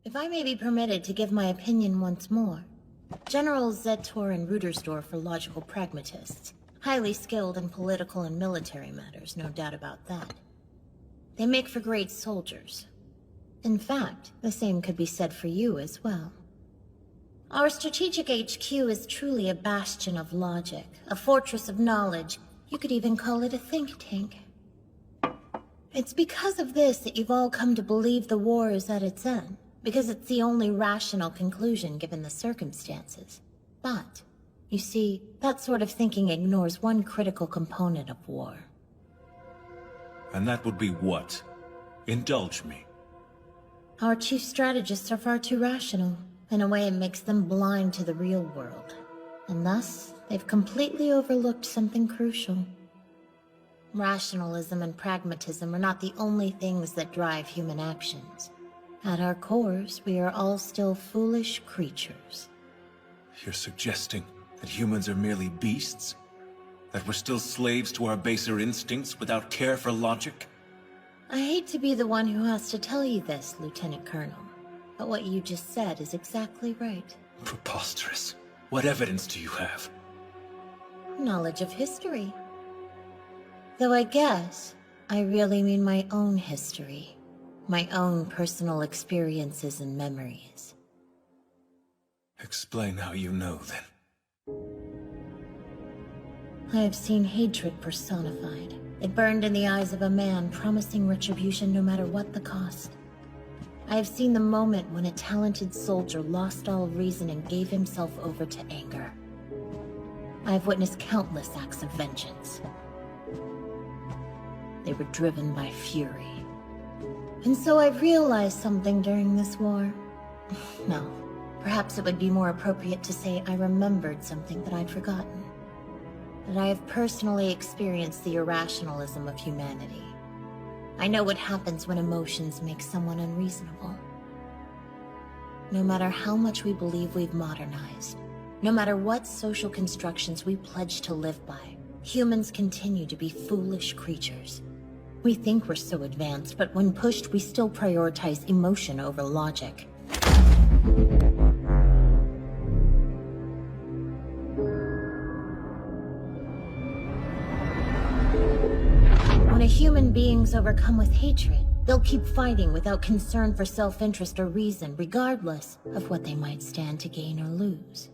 If I may be permitted to give my opinion once more, Generals Zetor and Rudersdorf are logical pragmatists, highly skilled in political and military matters, no doubt about that. They make for great soldiers. In fact, the same could be said for you as well. Our strategic HQ is truly a bastion of logic, a fortress of knowledge. You could even call it a think tank. It's because of this that you've all come to believe the war is at its end, because it's the only rational conclusion given the circumstances. But, you see, that sort of thinking ignores one critical component of war. And that would be what? Indulge me. Our chief strategists are far too rational. In a way, it makes them blind to the real world. And thus, they've completely overlooked something crucial. Rationalism and pragmatism are not the only things that drive human actions. At our cores, we are all still foolish creatures. You're suggesting that humans are merely beasts? That we're still slaves to our baser instincts without care for logic? I hate to be the one who has to tell you this, Lieutenant Colonel, but what you just said is exactly right. Preposterous. What evidence do you have? Knowledge of history. Though I guess I really mean my own history. My own personal experiences and memories. Explain how you know, then. I have seen hatred personified. It burned in the eyes of a man promising retribution no matter what the cost. I have seen the moment when a talented soldier lost all reason and gave himself over to anger. I have witnessed countless acts of vengeance. They were driven by fury. And so I realized something during this war. No, perhaps it would be more appropriate to say I remembered something that I'd forgotten. That I have personally experienced the irrationalism of humanity. I know what happens when emotions make someone unreasonable. No matter how much we believe we've modernized, no matter what social constructions we pledge to live by, humans continue to be foolish creatures. We think we're so advanced, but when pushed, we still prioritize emotion over logic. When a human being's overcome with hatred, they'll keep fighting without concern for self-interest or reason, regardless of what they might stand to gain or lose.